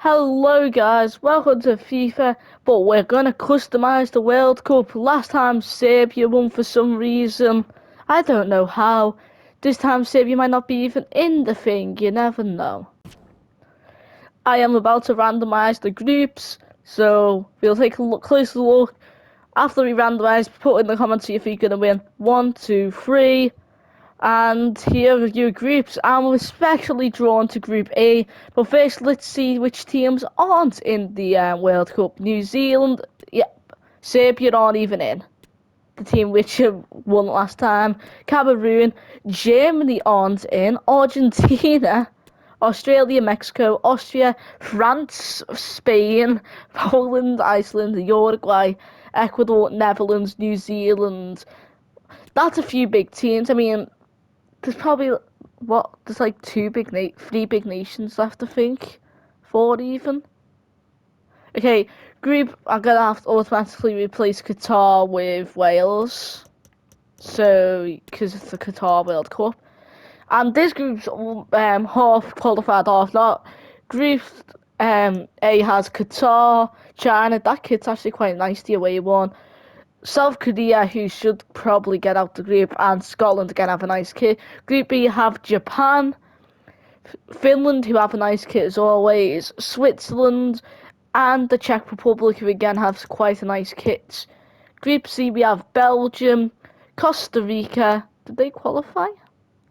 Hello guys, welcome to FIFA, but we're gonna customize the World Cup. Last time Serbia won for some reason. I don't know how. This time Serbia might not be even in the thing, you never know. I am about to randomize the groups, so we'll take a closer look. After we randomize, put in the comments if you're gonna win 1, 2, 3. And here are your groups. I'm especially drawn to Group A. But first, let's see which teams aren't in the World Cup. New Zealand, yep. Serbia aren't even in. The team which won last time. Cameroon, Germany aren't in. Argentina, Australia, Mexico, Austria, France, Spain, Poland, Iceland, Uruguay, Ecuador, Netherlands, New Zealand. That's a few big teams. I mean, there's probably there's like three big nations left, I think, 4 even. Okay, group. I'm gonna have to automatically replace Qatar with Wales, so because it's the Qatar World Cup, and this group's half qualified, half not. Group A has Qatar, China. That kit's actually quite nice, the away one. South Korea, who should probably get out the group, and Scotland again have a nice kit. Group B have Japan, Finland, who have a nice kit as always, Switzerland, and the Czech Republic, who again have quite a nice kit. Group C we have Belgium, Costa Rica. Did they qualify?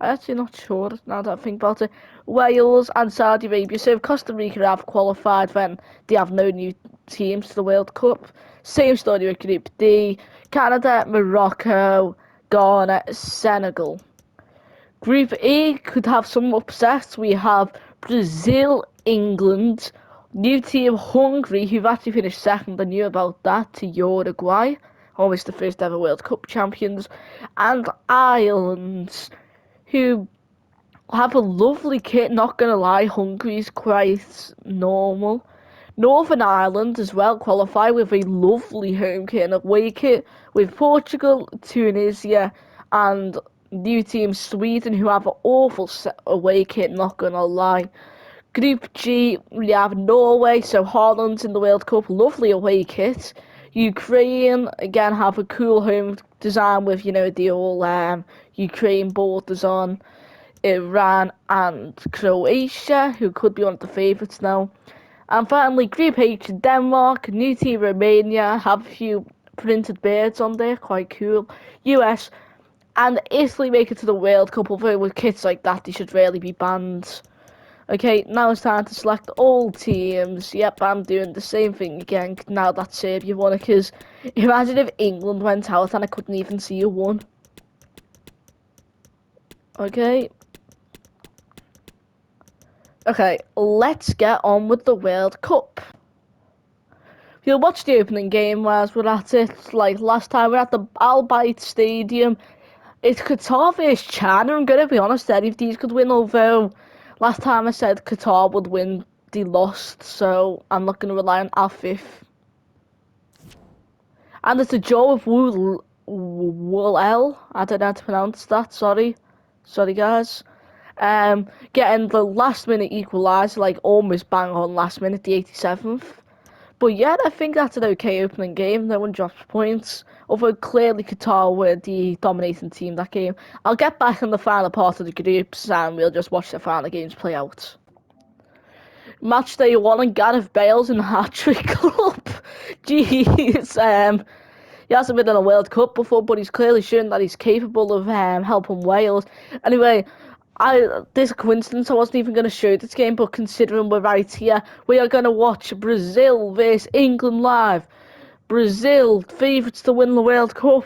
I'm actually not sure now that I think about it. Wales and Saudi Arabia. So if Costa Rica have qualified, then they have no new teams to the World Cup. Same story with Group D. Canada, Morocco, Ghana, Senegal. Group E could have some upsets. We have Brazil, England, new team Hungary, who've actually finished second. I knew about that, to Uruguay, almost the first ever World Cup champions, and Ireland, who have a lovely kit. Not gonna lie, Hungary's quite normal. Northern Ireland as well qualify with a lovely home kit and away kit with Portugal, Tunisia, and new team Sweden, who have an awful away kit, not gonna lie. Group G, we have Norway, so Holland's in the World Cup, lovely away kit. Ukraine, again, have a cool home design with, the all Ukraine borders on. Iran and Croatia, who could be one of the favourites now. And finally, Group H, Denmark, new team Romania, have a few printed birds on there, quite cool. US and Italy make it to the World Cup, although with kits like that, they should really be banned. Okay, now it's time to select all teams. Yep, I'm doing the same thing again now that Serbia won it, because imagine if England went out and I couldn't even see who won. Okay, let's get on with the World Cup. You'll watch the opening game whilst we're at it. Like last time, we're at the Al Bayt Stadium. It's Qatar vs China. I'm gonna be honest, any of these could win, although last time I said Qatar would win, they lost, so I'm not gonna rely on Afif. And it's a draw of Wool. I don't know how to pronounce that, sorry guys. Getting the last minute equaliser, like almost bang on last minute, the 87th. But yeah, I think that's an okay opening game. No one drops points. Although clearly Qatar were the dominating team that game. I'll get back in the final part of the groups and we'll just watch the final games play out. Match day 1 and Gareth Bale's in the hat-trick club. Jeez. He hasn't been in a World Cup before, but he's clearly shown that he's capable of helping Wales. Anyway, this is a coincidence. I wasn't even going to show this game, but considering we're right here, we are going to watch Brazil vs England live. Brazil, favourites to win the World Cup,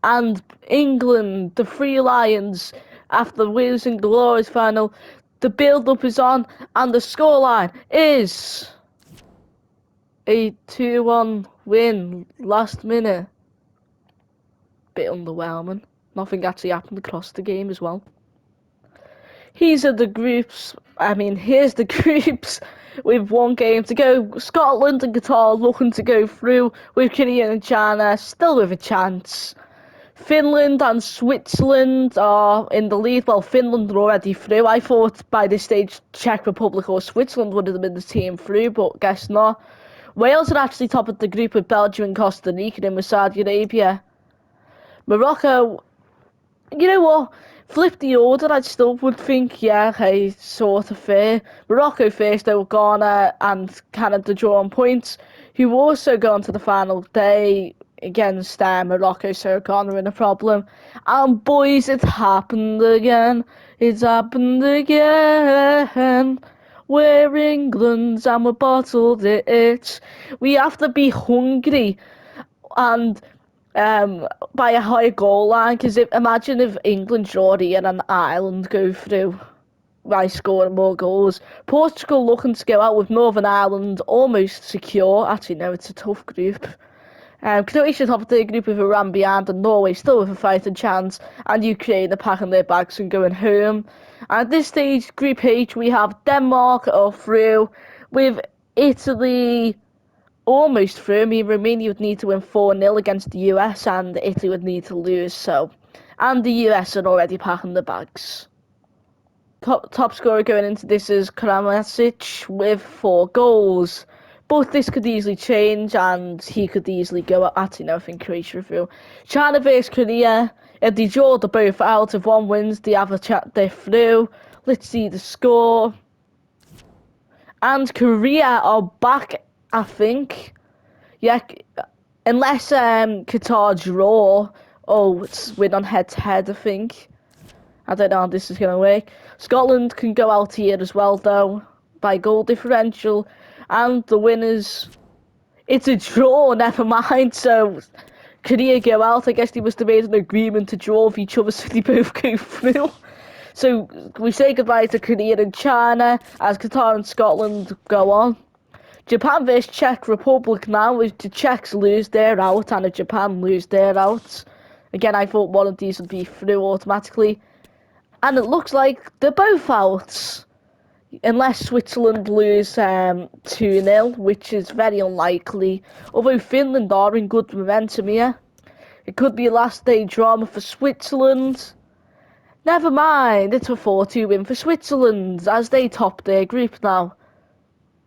and England, the Three Lions, after losing the glorious final. The build-up is on, and the scoreline is a 2-1 win last minute. Bit underwhelming. Nothing actually happened across the game as well. Here's the groups with one game to go. Scotland and Qatar looking to go through, with Korea and China still with a chance. Finland and Switzerland are in the lead. Well, Finland are already through. I thought by this stage Czech Republic or Switzerland would have been the team through, but guess not. Wales are actually top of the group with Belgium and Costa Rica and with Saudi Arabia. Morocco, you know what? Flip the order, I still would think, yeah, okay, sort of fair. Morocco first, though, Ghana and Canada draw on points, who also go on to the final day against Morocco, so Ghana in a problem. And boys, it happened again. It's happened again. We're England and we're bottled it. We have to be hungry and by a higher goal line, because imagine if England draw here and Ireland go through by scoring more goals. Portugal looking to go out with Northern Ireland almost secure. Actually, no, it's a tough group. Croatia top of the group with Iran behind, and Norway still with a fighting chance, and Ukraine are packing their bags and going home. At this stage, Group H, we have Denmark are through, with Italy almost through. I mean, Romania would need to win 4-0 against the US, and Italy would need to lose, so. And the US are already packing the bags. Top scorer going into this is Kramaric with 4 goals. But this could easily change, and he could easily go at actually, no, I think Croatia through. China vs Korea. If they draw, they're both out. If one wins, they have a chat, they're through. Let's see the score. And Korea are back, I think. Yeah, unless Qatar draw. Oh, it's win on head-to-head, I think. I don't know how this is going to work. Scotland can go out here as well, though, by goal differential. And the winners, it's a draw, never mind. So, Korea go out. I guess they must have made an agreement to draw with each other so they both go through. So, we say goodbye to Korea and China as Qatar and Scotland go on. Japan vs Czech Republic now. If the Czechs lose, they're out. And if Japan lose, they're out. Again, I thought one of these would be through automatically. And it looks like they're both out. Unless Switzerland lose 2-0, which is very unlikely. Although Finland are in good momentum here. It could be a last day drama for Switzerland. Never mind, it's a 4-2 win for Switzerland as they top their group now.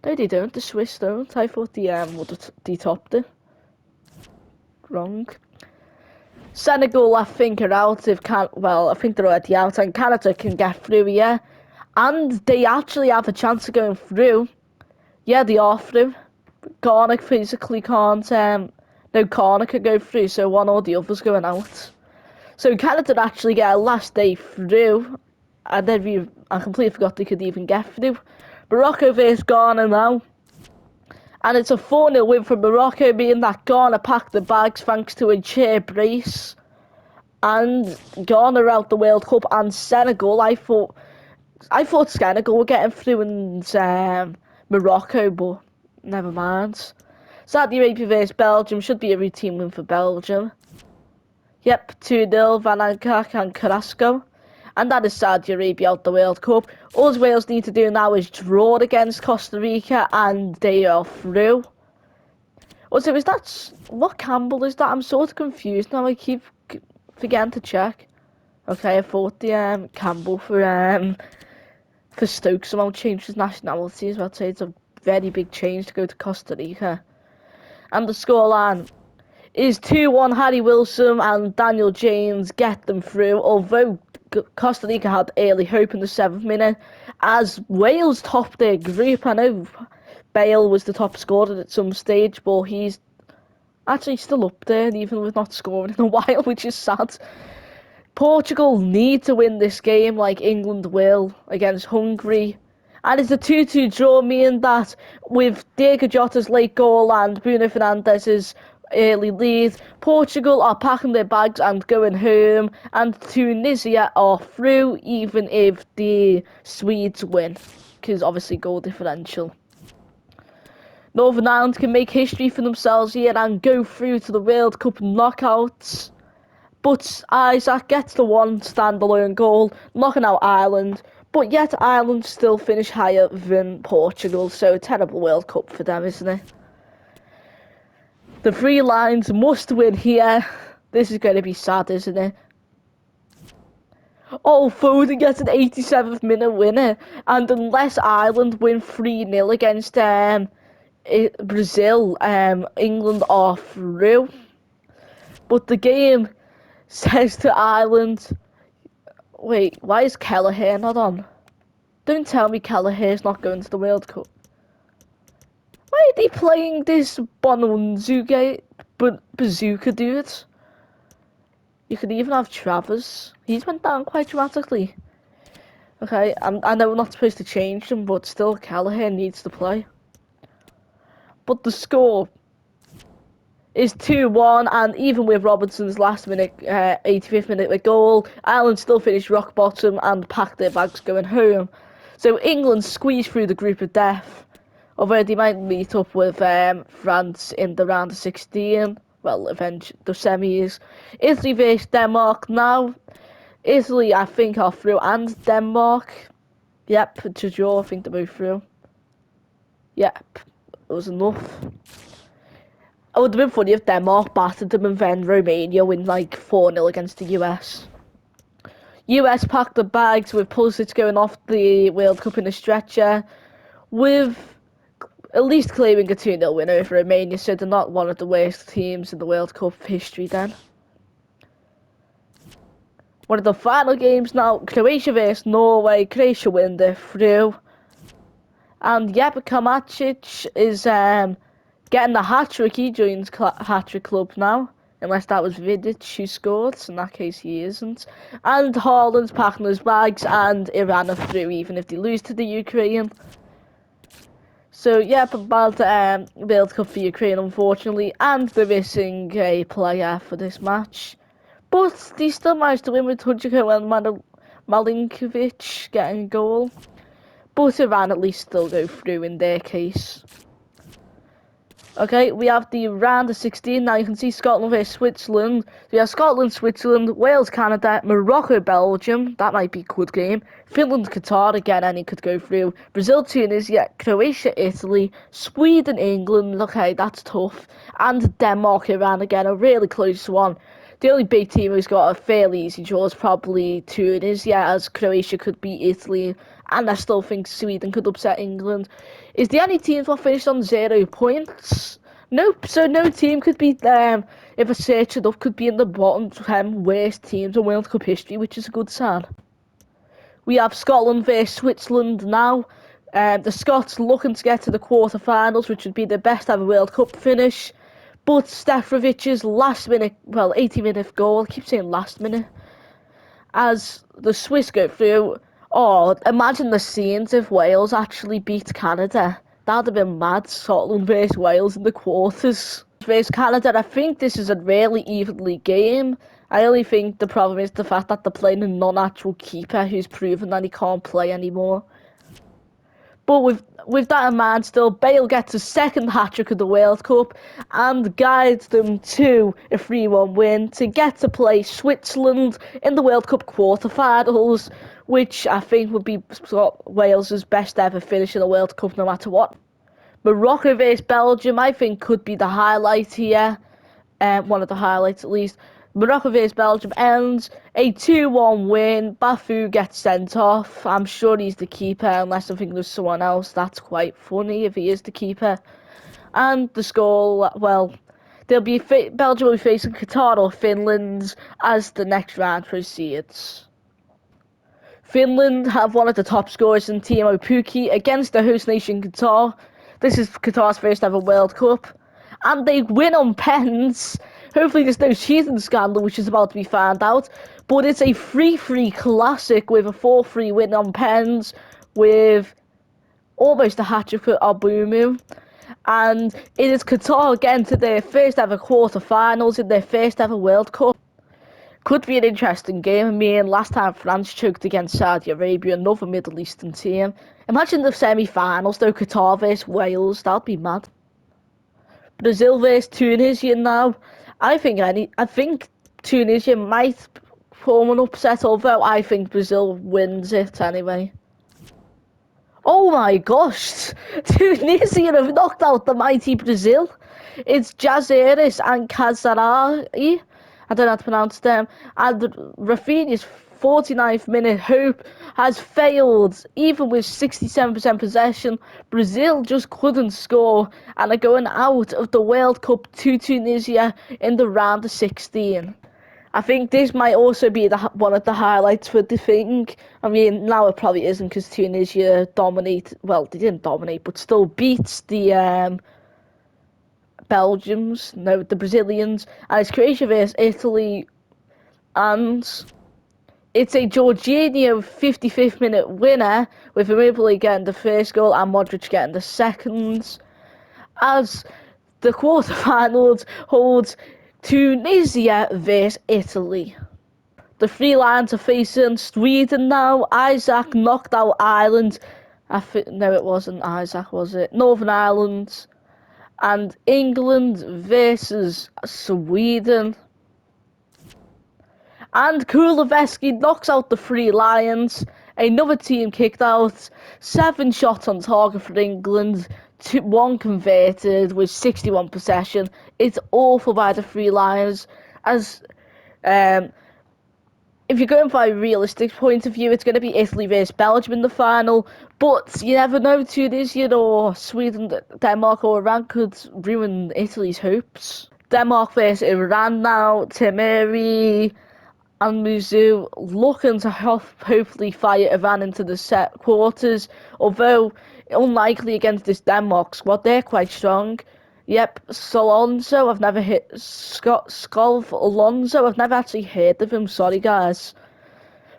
No, they don't. The Swiss don't. I thought they topped it. Wrong. Senegal, I think, are out. I think they're already out, and Canada can get through here. And they actually have a chance of going through. Yeah, they are through. Ghana physically can't. No, Ghana can go through, so one or the other's going out. So Canada actually get a last day through. I completely forgot they could even get through. Morocco vs Ghana now. And it's a 4-0 win for Morocco, meaning that Ghana packed the bags thanks to a chair brace. And Ghana are out the World Cup, and Senegal, I thought Senegal were getting through in Morocco, but never mind. Saudi Arabia vs Belgium should be a routine win for Belgium. Yep, 2-0, Van Aankak and Carrasco. And that is Saudi Arabia out the World Cup. All Wales need to do now is draw against Costa Rica, and they are through. Also, is that... What Campbell is that? I'm sort of confused now. I keep forgetting to check. Okay, I thought the Campbell for Stoke somehow changed his nationality as well. So it's a very big change to go to Costa Rica. And the scoreline is 2-1. Harry Wilson and Daniel James get them through, although Costa Rica had early hope in the 7th minute as Wales topped their group. I know Bale was the top scorer at some stage, but he's actually still up there even with not scoring in a while, which is sad. Portugal need to win this game like England will against Hungary. And it's a 2-2 draw, meaning that with Diego Jota's late goal and Bruno Fernandes's early lead, Portugal are packing their bags and going home, and Tunisia are through even if the Swedes win, because obviously goal differential. Northern Ireland can make history for themselves here and go through to the World Cup knockouts. But Isaac gets the one standalone goal, knocking out Ireland. But yet Ireland still finish higher than Portugal, so a terrible World Cup for them, isn't it? The three lines must win here. This is going to be sad, isn't it? Oh, Foden gets an 87th minute winner, and unless Ireland win 3-0 against Brazil, England are through. But the game says to Ireland, wait, why is Kelleher not on? Don't tell me Kelleher's not going to the World Cup. Why are they playing this Bonunzuke bazooka dude? You could even have Travers. He's went down quite dramatically. Okay, I know we're not supposed to change them, but still Kelleher needs to play. But the score is 2-1, and even with Robertson's last minute, 85th minute goal, Ireland still finished rock bottom and packed their bags going home. So England squeezed through the group of death, although they might meet up with France in the round of 16. Well, eventually the semis. Italy versus Denmark now. Italy, I think, are through, and Denmark. Yep, to draw, I think they're both through. Yep, it was enough. It would have been funny if Denmark battered them and then Romania win like 4-0 against the US. US packed the bags with Pulisic going off the World Cup in a stretcher, with at least claiming a 2-0 win over Romania, so they're not one of the worst teams in the World Cup history then. One of the final games now, Croatia versus Norway. Croatia win, they're through. And Jeppe Kamacic is getting the hat-trick. He joins hat-trick club now. Unless that was Vidic who scored. In that case, he isn't. And Haaland's packing his bags, and Iran are through even if they lose to the Ukraine. So, yeah, bad World Cup for Ukraine, unfortunately. And they're missing a player for this match. But they still managed to win with Tudjiko and Malinkovic getting a goal. But Iran at least still go through in their case. Okay, we have the round of 16. Now you can see Scotland versus Switzerland. So we have Scotland, Switzerland, Wales, Canada, Morocco, Belgium. That might be a good game. Finland, Qatar, again, any could go through. Brazil, Tunisia, Croatia, Italy, Sweden, England. Okay, that's tough. And Denmark, Iran, again, a really close one. The only big team who's got a fairly easy draw is probably Tunisia, as Croatia could beat Italy, and I still think Sweden could upset England. Is the only teams that finished on 0 points? Nope, so no team could beat them. If I search it up, could be in the bottom 10 worst teams in World Cup history, which is a good sign. We have Scotland versus Switzerland now. The Scots looking to get to the quarterfinals, which would be the best ever World Cup finish. But Stefrovic's last minute, well, 80-minute goal, I keep saying last minute, as the Swiss go through. Oh, imagine the scenes if Wales actually beat Canada. That'd have been mad. Scotland versus Wales in the quarters. Versus Canada, I think this is a really evenly game. I only think the problem is the fact that they're playing a non-actual keeper who's proven that he can't play anymore. But with that in mind, still, Bale gets his second hat-trick of the World Cup and guides them to a 3-1 win to get to play Switzerland in the World Cup quarterfinals, which I think would be Wales' best ever finish in the World Cup no matter what. Morocco versus Belgium, I think, could be the highlight here. One of the highlights, at least. Morocco vs Belgium ends a 2-1 win. Bafu gets sent off. I'm sure he's the keeper, unless I think there's someone else. That's quite funny if he is the keeper. And the score, well, Belgium will be facing Qatar or Finland as the next round proceeds. Finland have one of the top scorers in Timo Pukki against the host nation Qatar. This is Qatar's first ever World Cup. And they win on pens. Hopefully there's no cheating scandal, which is about to be found out. But it's a 3-3 classic with a 4-3 win on pens, with almost a hat-trick for Abumu. And it is Qatar again to their first ever quarterfinals in their first ever World Cup. Could be an interesting game. I mean, last time France choked against Saudi Arabia, another Middle Eastern team. Imagine the semi-finals though, Qatar versus Wales. That'd be mad. Brazil versus Tunisia now. I think Tunisia might form an upset, although I think Brazil wins it anyway. Oh my gosh! Tunisia have knocked out the mighty Brazil. It's Jazeris and Kazarari, I don't know how to pronounce them. And Rafinha's 49th minute hope has failed. Even with 67% possession, Brazil just couldn't score and are going out of the World Cup to Tunisia in the round of 16. I think this might also be one of the highlights for the thing. I mean, now it probably isn't because Tunisia dominated. Well, they didn't dominate, but still beats the Belgians, no, the Brazilians, and it's Croatia versus Italy, and it's a Jorginho 55th minute winner with Immobile getting the first goal and Modric getting the second, as the quarterfinals holds Tunisia versus Italy. The three lions are facing Sweden now. Isaac knocked out Ireland. No, it wasn't Isaac, was it? Northern Ireland. And England versus Sweden. And Kulusevski knocks out the three lions. Another team kicked out. 7 shots on target for England. 1 converted with 61 possession. It's awful by the three lions. As if you're going by a realistic point of view, it's going to be Italy versus Belgium in the final. But you never know, Tunisia or Sweden, Denmark or Iran could ruin Italy's hopes. Denmark versus Iran now. Temeri and Muzu looking to hopefully fire Iran into the set quarters. Although unlikely against this Denmark squad, they're quite strong. Yep, Solonzo, I've never hit Skolv Alonso, I've never actually heard of him, sorry guys.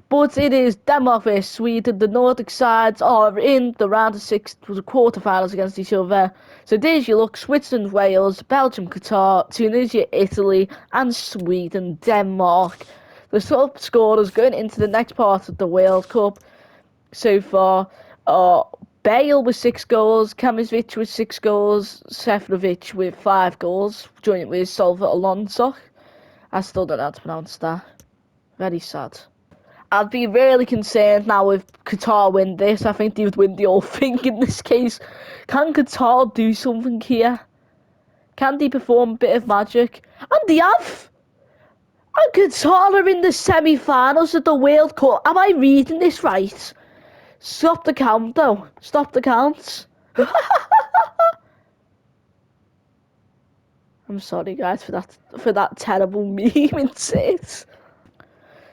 But it is Denmark versus Sweden. The Nordic sides are in the round of 6 to the quarterfinals against each other. So there's your look: Switzerland, Wales, Belgium, Qatar, Tunisia, Italy, and Sweden, Denmark. The top scorers going into the next part of the World Cup so far are Bale with 6 goals, Kamivic with 6 goals, Seferovic with 5 goals, joint with Solver Alonso. I still don't know how to pronounce that. Very sad. I'd be really concerned now if Qatar win this. I think they would win the whole thing in this case. Can Qatar do something here? Can they perform a bit of magic? And they have! And Qatar are in the semi-finals of the World Cup. Am I reading this right? Stop the count, though. Stop the count. I'm sorry, guys, for that terrible meme insert.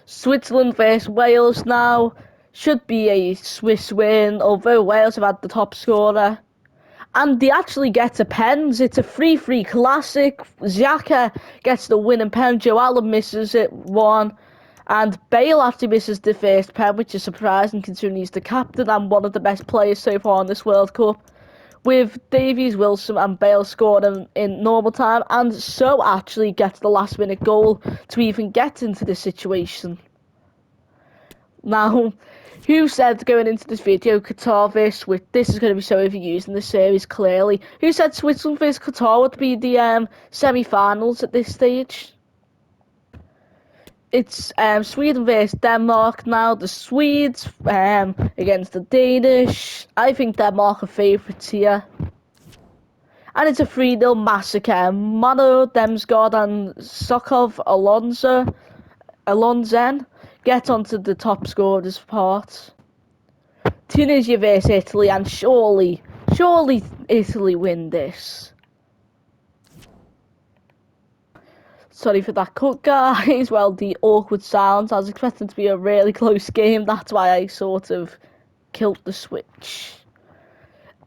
Switzerland versus Wales now. Should be a Swiss win, although Wales have had the top scorer. And they actually get to pens. It's a 3-3 classic. Xhaka gets the winning pen. Joe Allen misses it, 1. And Bale actually misses the first pen, which is surprising considering he's the captain and one of the best players so far in this World Cup. With Davies, Wilson and Bale scoring in normal time, and so actually gets the last minute goal to even get into this situation. Now, who said going into this video Qatar versus this is going to be so overused in this series, clearly. Who said Switzerland versus Qatar would be the semi-finals at this stage? It's Sweden versus Denmark now. The Swedes against the Danish. I think Denmark are favourites here. And it's a 3-0 massacre. Mano, Demsgaard and Sokov Alonso get onto the top scorers part. Tunisia versus Italy, and surely Italy win this. Sorry for that cut, guys. Well, the awkward sounds. I was expecting it to be a really close game. That's why I sort of killed the switch.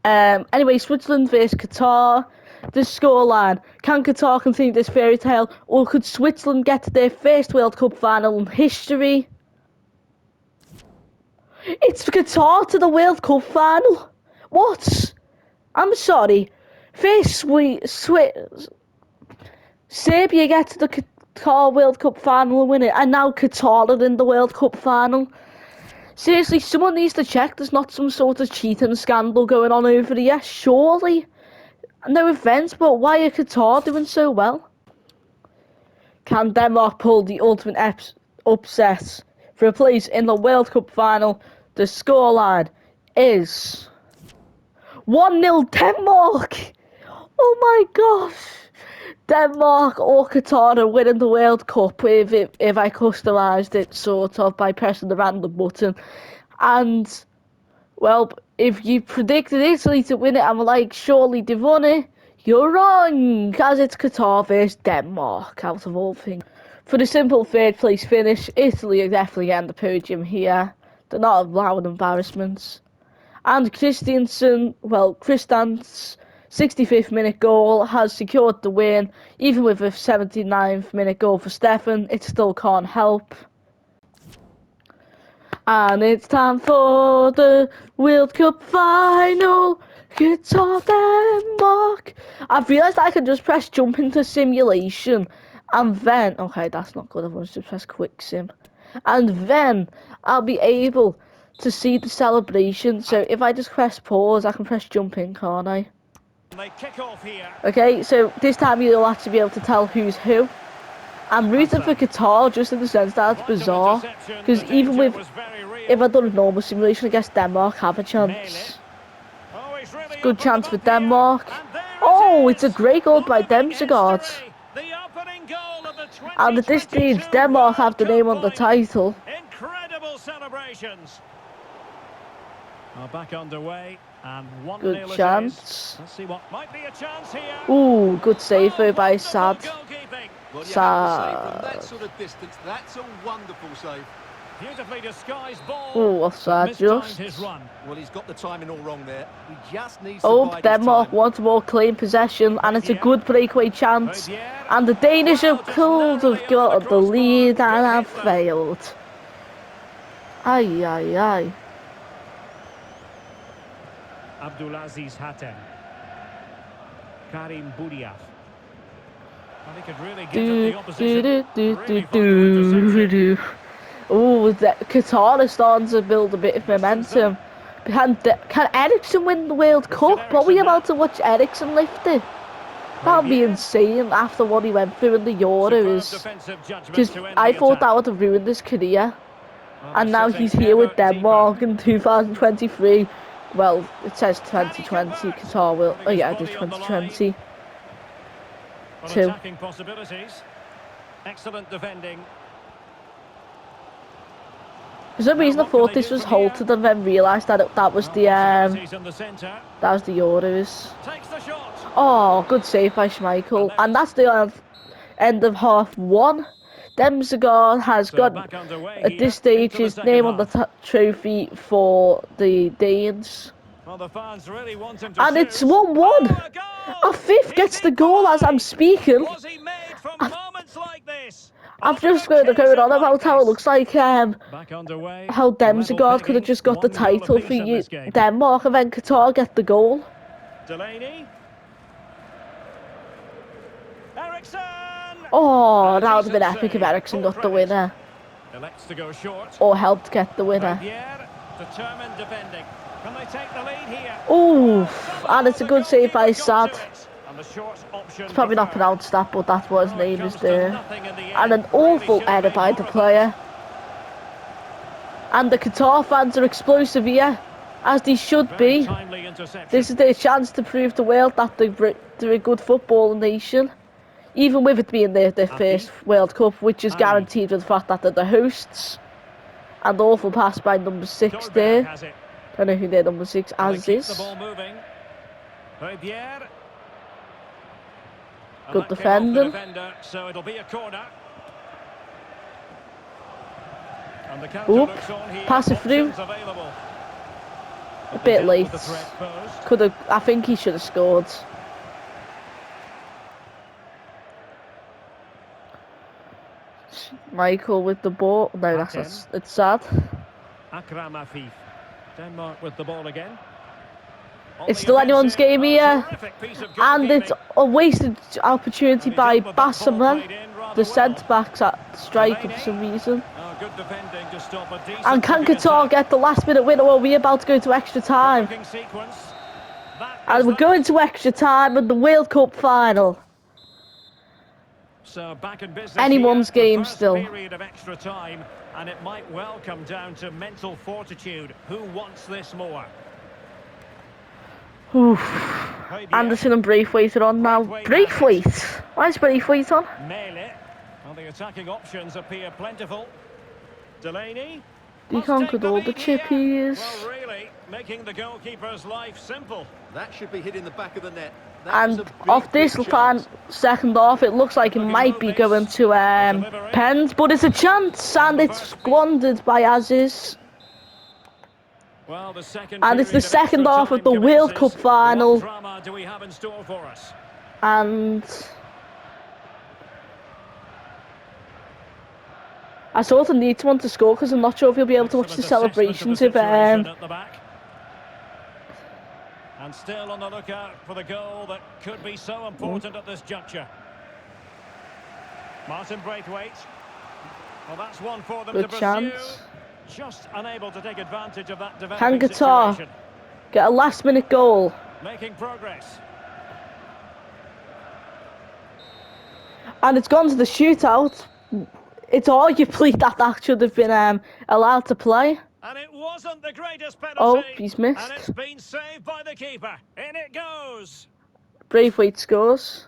Anyway, Switzerland versus Qatar. The scoreline. Can Qatar continue this fairy tale, or could Switzerland get to their first World Cup final in history? It's Qatar to the World Cup final. What? I'm sorry. First, Serbia get to the Qatar World Cup final and win it, and now Qatar are in the World Cup final. Seriously, someone needs to check there's not some sort of cheating scandal going on over here, surely. No offence, but why are Qatar doing so well? Can Denmark pull the ultimate upset for a place in the World Cup final? The scoreline is 1-0 Denmark! Oh my gosh! Denmark or Qatar are winning the World Cup if I customised it sort of by pressing the random button. And well, if you predicted Italy to win it, I'm like, surely they've won it. You're wrong, as it's Qatar versus Denmark, out of all things. For the simple third place finish, Italy are definitely getting the podium here. They're not allowing embarrassments. And Christian's 65th minute goal has secured the win. Even with a 79th minute goal for Stefan, it still can't help. And it's time for the World Cup final. It's all Denmark. I've realised I can just press jump into simulation. And then, okay, that's not good. I want to press quick sim. And then I'll be able to see the celebration. So if I just press pause, I can press jump in, can't I? Okay, so this time you'll actually be able to tell who's who. I'm rooting for Qatar just in the sense that it's bizarre. Because even with, if I'd done a normal simulation, I guess Denmark have a chance. It's a good chance for Denmark. Oh, it's a great goal by Demsgaard. And at this stage, Denmark have the name on the title. Incredible celebrations. Back underway and one good chance. Let's see what might be a chance here. Ooh, good save by Sad. Well, you have to say, from that sort of distance, that's a wonderful save. Beautifully disguised ball. Ooh, offside just. Well, he's got the timing all wrong there. He just needs to bide Denmark his time. once more claim possession, and it's a good breakaway chance. And the Danish have got the lead and have failed. Aye, aye, aye. Abdulaziz Hatem. Karim Boudiaf. Well, he could really get at the opposition. Ooh, Qatar is starting to build a bit of momentum. Can Ericsson win the World Cup? Are we about to watch Ericsson lift it? That would be insane after what he went through in the Euros. Because I thought that would have ruined his career. And now he's here with Denmark in 2023. Well, it says 2020. Qatar will. Oh yeah, it is 2020. Attacking possibilities. Excellent defending. For some reason, I thought this was halted, and then realised that that was the Euros. Oh, good save by Schmeichel, and that's the end of half one. Demsgaard has got at this stage his name on the trophy for the Danes. And it's 1-1. A fifth gets the goal as I'm speaking. I've just going on about how it looks like how Demsgaard could have just got the title for Denmark and then Qatar get the goal. Oh, that would have been epic if Ericsson got the winner. Or helped get the winner. Ooh, and it's a good save by Sad. It's probably not pronounced that, but that's what his name is there. And an awful error by the player. And the Qatar fans are explosive here, as they should be. This is their chance to prove the world that they're a good football nation. Even with it being their first World Cup, which is guaranteed with the fact that they're the hosts. And awful pass by number 6 there. I don't know who their number 6 as is. Good defending. Oop, pass it through. A bit late. I think he should have scored. Michael with the ball. No, it's Sad. Denmark with the ball again. It's still anyone's game here, and it's a wasted opportunity by Bassaman, the centre-back's at striker for some reason. And can Qatar get the last-minute winner? Well, we're about to go to extra time. And we're going to extra time in the World Cup final. Anyone's game still. And it might well come down to mental fortitude. Who wants this more? Oof. Højbjerg. Anderson and Braithwaite are on now. Braithwaite? Why is Braithwaite on? Mele. Well, the attacking options appear plentiful. Delaney. He Must take conquered the all the lead here. chippies. Well, really, making the goalkeeper's life simple. That should be hitting the back of the net. That was And a big, off this big chance. second half, it looks like it Looking might at be this. going to Delivery. pens, but it's a chance, and it's squandered by Aziz. Well, the second And it's the period of second extra half of time the World Cup commences. final. What drama do we have in store for us? And I sort of need someone to score because I'm not sure if you'll be able to watch the Excellent celebrations assessment if of the situation at the back. And still on the lookout for the goal that could be so important at this juncture. Martin Braithwaite. Well, that's one for them Good to pursue. chance. Just unable to take advantage of that Can developing Qatar situation. get a last-minute goal? Making progress. And it's gone to the shootout. It's arguably that should have been allowed to play. And it wasn't the greatest penalty. Oh, he's And missed. it's been saved by the keeper. In it goes. Braithwaite scores.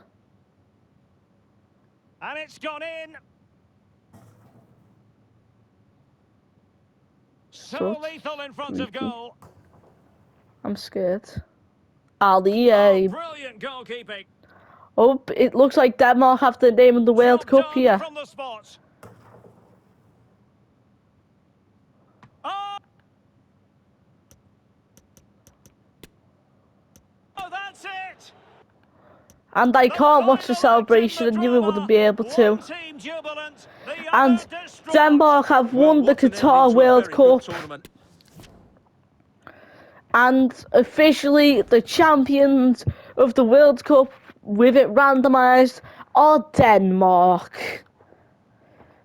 And it's gone in. So Shot. lethal in front of goal. I'm scared. Ali, Oh, brilliant goalkeeping. Oh, it looks like Denmark have the name of the World Job Cup done here. from the spot. Oh! Oh, that's it. And I The can't watch the final celebration. I act in the knew we wouldn't be able drama. to. One team jubilant, the And other distraught. Denmark have Well, won the what an ending Qatar to a World very good Cup. tournament. And officially the champions of the World Cup, with it randomised, are Denmark.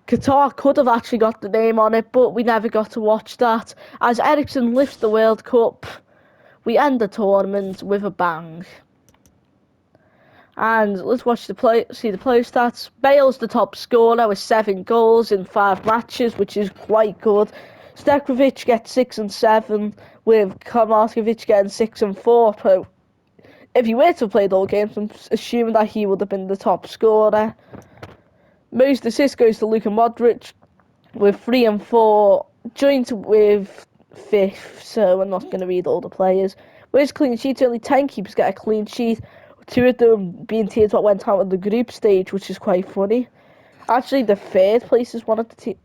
Qatar could have actually got the name on it, but we never got to watch that. As Ericsson lifts the World Cup, we end the tournament with a bang. And let's see the player stats. Bale's the top scorer with 7 goals in 5 matches, which is quite good. Stekrovic gets 6 and 7, with Komarkovic getting 6 and 4. But if he were to have played all games, I'm assuming that he would have been the top scorer. Most assists goes to Luka Modric with 3 and 4, joint with 5th, so we're not going to read all the players. Where's clean sheets? Only 10 keepers get a clean sheet. 2 of them being teams that went out in the group stage, which is quite funny. Actually, the 3rd place is one of the teams.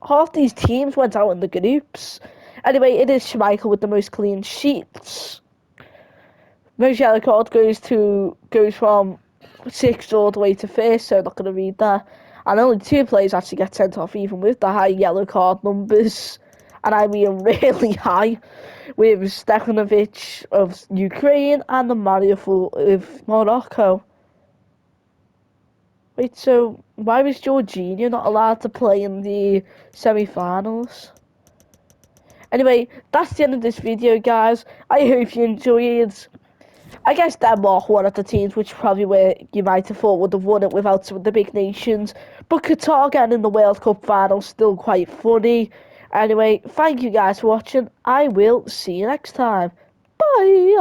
Half these teams went out in the groups. Anyway, it is Schmeichel with the most clean sheets. Most yellow card goes from 6th all the way to 1st, so I'm not going to read that. And only 2 players actually get sent off, even with the high yellow card numbers. And I mean really high, with Stefanovic of Ukraine and the Mariupol of Morocco. Wait, so why was Jorginho not allowed to play in the semi-finals? Anyway, that's the end of this video, guys. I hope you enjoyed. I guess Denmark won at the teams, which probably where you might have thought would have won it without some of the big nations. But Qatar getting in the World Cup final still quite funny. Anyway, thank you guys for watching. I will see you next time. Bye.